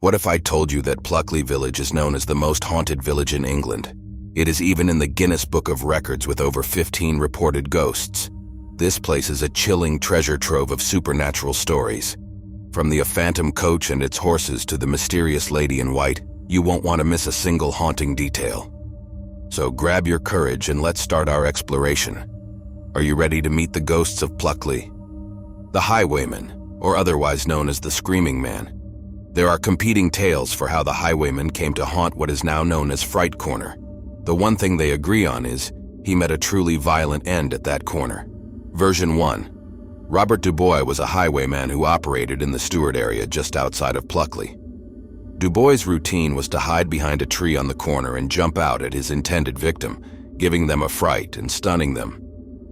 What if I told you that Pluckley Village is known as the most haunted village in England? It is even in the Guinness Book of Records with over 15 reported ghosts. This place is a chilling treasure trove of supernatural stories. From the phantom coach and its horses to the mysterious lady in white, you won't want to miss a single haunting detail. So grab your courage and let's start our exploration. Are you ready to meet the ghosts of Pluckley? The Highwayman, or otherwise known as the Screaming Man. There are competing tales for how the Highwayman came to haunt what is now known as Fright Corner. The one thing they agree on is he met a truly violent end at that corner. Version 1. Robert Dubois was a highwayman who operated in the Stewart area just outside of Pluckley. Dubois' routine was to hide behind a tree on the corner and jump out at his intended victim, giving them a fright and stunning them.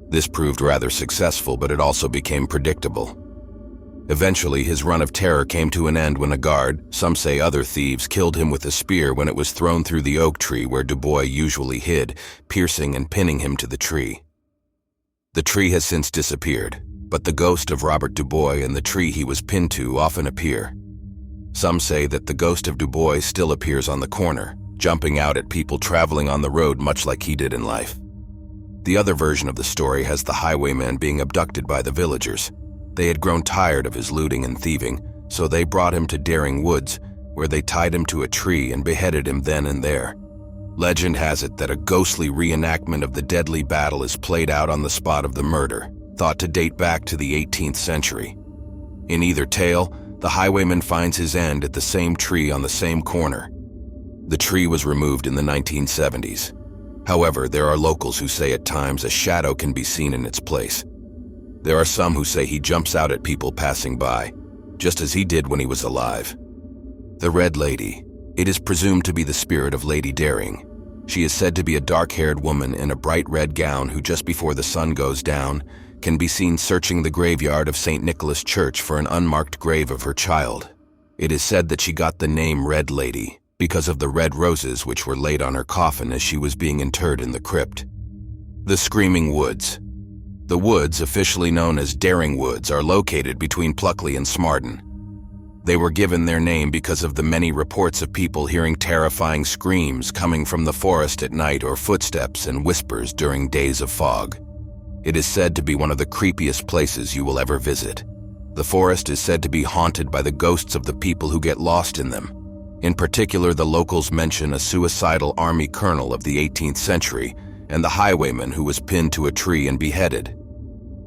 This proved rather successful, but it also became predictable. Eventually, his run of terror came to an end when a guard, some say other thieves, killed him with a spear when it was thrown through the oak tree where Dubois usually hid, piercing and pinning him to the tree. The tree has since disappeared, but the ghost of Robert Dubois and the tree he was pinned to often appear. Some say that the ghost of Dubois still appears on the corner, jumping out at people traveling on the road much like he did in life. The other version of the story has the highwayman being abducted by the villagers. They had grown tired of his looting and thieving, so they brought him to Daring Woods, where they tied him to a tree and beheaded him then and there. Legend has it that a ghostly reenactment of the deadly battle is played out on the spot of the murder, thought to date back to the 18th century. In either tale, the highwayman finds his end at the same tree on the same corner. The tree was removed in the 1970s. However, there are locals who say at times a shadow can be seen in its place. There are some who say he jumps out at people passing by, just as he did when he was alive. The Red Lady. It is presumed to be the spirit of Lady Daring. She is said to be a dark-haired woman in a bright red gown who, just before the sun goes down, can be seen searching the graveyard of St. Nicholas Church for an unmarked grave of her child. It is said that she got the name Red Lady because of the red roses which were laid on her coffin as she was being interred in the crypt. The Screaming Woods. The woods, officially known as Daring Woods, are located between Pluckley and Smarden. They were given their name because of the many reports of people hearing terrifying screams coming from the forest at night or footsteps and whispers during days of fog. It is said to be one of the creepiest places you will ever visit. The forest is said to be haunted by the ghosts of the people who get lost in them. In particular, the locals mention a suicidal army colonel of the 18th century and the highwayman who was pinned to a tree and beheaded.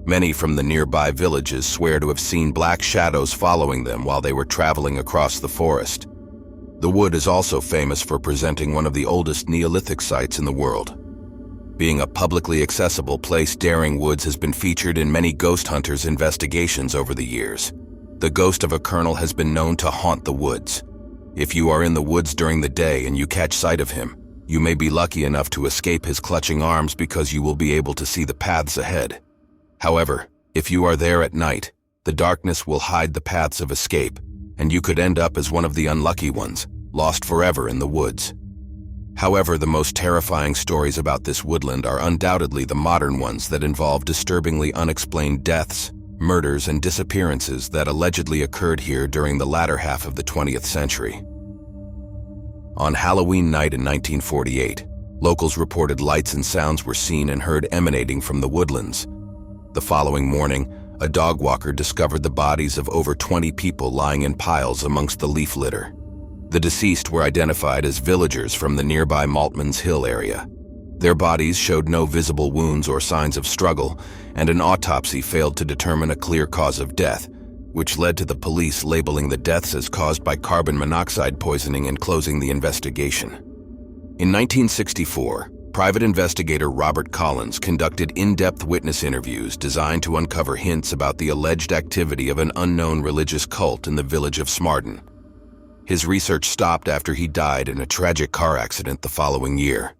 Many from the nearby villages swear to have seen black shadows following them while they were traveling across the forest. The wood is also famous for presenting one of the oldest Neolithic sites in the world. Being a publicly accessible place, Daring Woods has been featured in many ghost hunters' investigations over the years. The ghost of a colonel has been known to haunt the woods. If you are in the woods during the day and you catch sight of him, you may be lucky enough to escape his clutching arms because you will be able to see the paths ahead. However, if you are there at night, the darkness will hide the paths of escape, and you could end up as one of the unlucky ones, lost forever in the woods. However, the most terrifying stories about this woodland are undoubtedly the modern ones that involve disturbingly unexplained deaths, murders, and disappearances that allegedly occurred here during the latter half of the 20th century. On Halloween night in 1948, locals reported lights and sounds were seen and heard emanating from the woodlands. The following morning, a dog walker discovered the bodies of over 20 people lying in piles amongst the leaf litter. The deceased were identified as villagers from the nearby Maltmans Hill area. Their bodies showed no visible wounds or signs of struggle, and an autopsy failed to determine a clear cause of death, which led to the police labeling the deaths as caused by carbon monoxide poisoning and closing the investigation. In 1964, private investigator Robert Collins conducted in-depth witness interviews designed to uncover hints about the alleged activity of an unknown religious cult in the village of Smarden. His research stopped after he died in a tragic car accident the following year.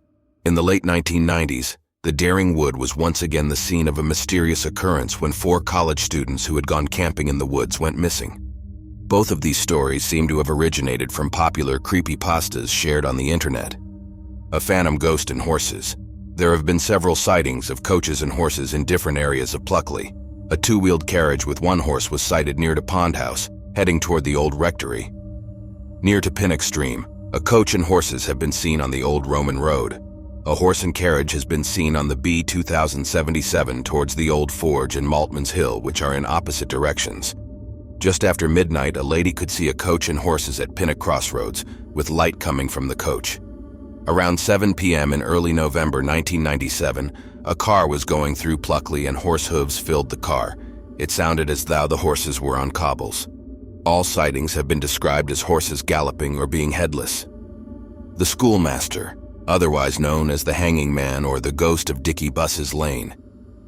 In the late 1990s, the Daring Wood was once again the scene of a mysterious occurrence when 4 college students who had gone camping in the woods went missing. Both of these stories seem to have originated from popular creepypastas shared on the internet. A phantom ghost and horses. There have been several sightings of coaches and horses in different areas of Pluckley. A 2-wheeled carriage with one horse was sighted near to Pond House, heading toward the old rectory. Near to Pinnock Stream, a coach and horses have been seen on the old Roman road. A horse and carriage has been seen on the B 2077 towards the Old Forge and Maltman's Hill, which are in opposite directions. Just after midnight, a lady could see a coach and horses at Pinnock Crossroads, with light coming from the coach. Around 7 p.m. in early November 1997, a car was going through Pluckley and horse hooves filled the car. It sounded as though the horses were on cobbles. All sightings have been described as horses galloping or being headless. The schoolmaster, otherwise known as the Hanging Man or the Ghost of Dickie Buss's Lane.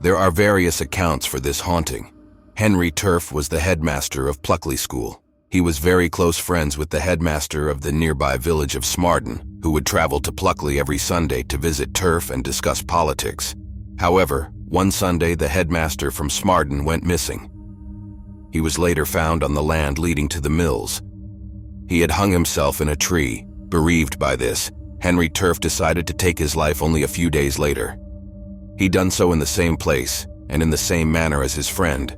There are various accounts for this haunting. Henry Turf was the headmaster of Pluckley School. He was very close friends with the headmaster of the nearby village of Smarden, who would travel to Pluckley every Sunday to visit Turf and discuss politics. However, one Sunday the headmaster from Smarden went missing. He was later found on the land leading to the mills. He had hung himself in a tree. Bereaved by this, Henry Turf decided to take his life only a few days later. He'd done so in the same place and in the same manner as his friend.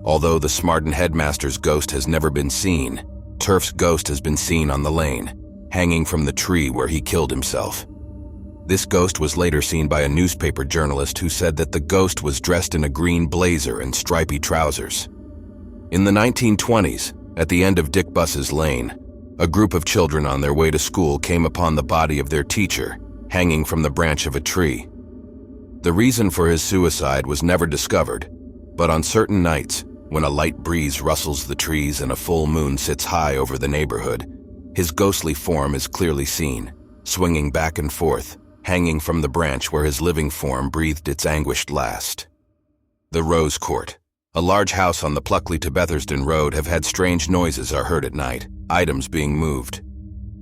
Although the Smarden headmaster's ghost has never been seen, Turf's ghost has been seen on the lane, hanging from the tree where he killed himself. This ghost was later seen by a newspaper journalist who said that the ghost was dressed in a green blazer and stripy trousers. In the 1920s, at the end of Dick Buss's Lane, a group of children on their way to school came upon the body of their teacher, hanging from the branch of a tree. The reason for his suicide was never discovered, but on certain nights, when a light breeze rustles the trees and a full moon sits high over the neighborhood, his ghostly form is clearly seen, swinging back and forth, hanging from the branch where his living form breathed its anguished last. The Rose Court, a large house on the Pluckley to Bethersden Road, have had strange noises are heard at night, items being moved.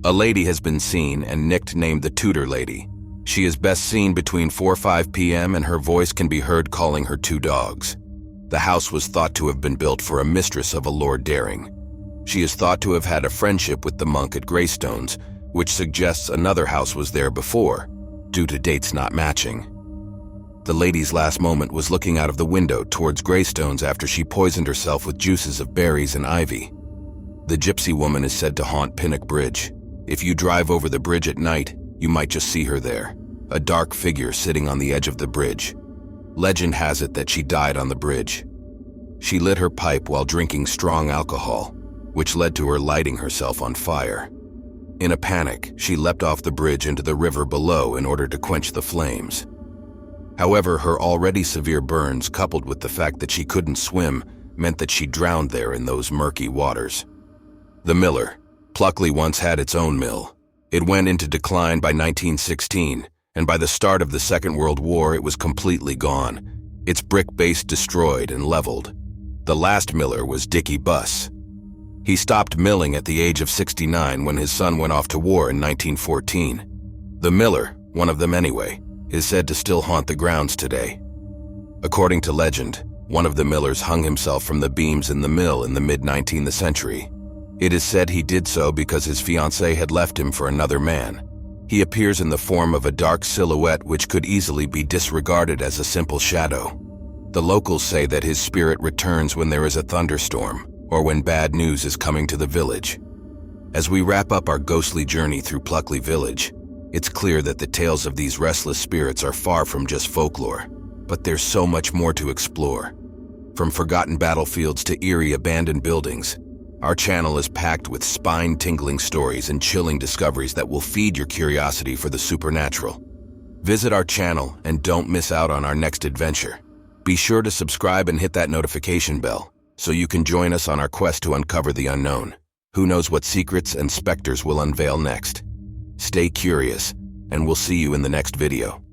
A lady has been seen and nicknamed the Tudor Lady. She is best seen between 4-5 p.m. and her voice can be heard calling her two dogs. The house was thought to have been built for a mistress of a Lord Daring. She is thought to have had a friendship with the monk at Greystones, which suggests another house was there before, due to dates not matching. The lady's last moment was looking out of the window towards Greystones after she poisoned herself with juices of berries and ivy. The gypsy woman is said to haunt Pinnock Bridge. If you drive over the bridge at night, you might just see her there, a dark figure sitting on the edge of the bridge. Legend has it that she died on the bridge. She lit her pipe while drinking strong alcohol, which led to her lighting herself on fire. In a panic, she leapt off the bridge into the river below in order to quench the flames. However, her already severe burns, coupled with the fact that she couldn't swim, meant that she drowned there in those murky waters. The Miller. Pluckley once had its own mill. It went into decline by 1916, and by the start of the Second World War it was completely gone, its brick base destroyed and leveled. The last miller was Dickie Buss. He stopped milling at the age of 69 when his son went off to war in 1914. The miller, one of them anyway, is said to still haunt the grounds today. According to legend, one of the millers hung himself from the beams in the mill in the mid-19th century. It is said he did so because his fiancée had left him for another man. He appears in the form of a dark silhouette which could easily be disregarded as a simple shadow. The locals say that his spirit returns when there is a thunderstorm or when bad news is coming to the village. As we wrap up our ghostly journey through Pluckley Village, it's clear that the tales of these restless spirits are far from just folklore, but there's so much more to explore. From forgotten battlefields to eerie abandoned buildings, our channel is packed with spine-tingling stories and chilling discoveries that will feed your curiosity for the supernatural. Visit our channel and don't miss out on our next adventure. Be sure to subscribe and hit that notification bell so you can join us on our quest to uncover the unknown. Who knows what secrets and specters will unveil next? Stay curious, and we'll see you in the next video.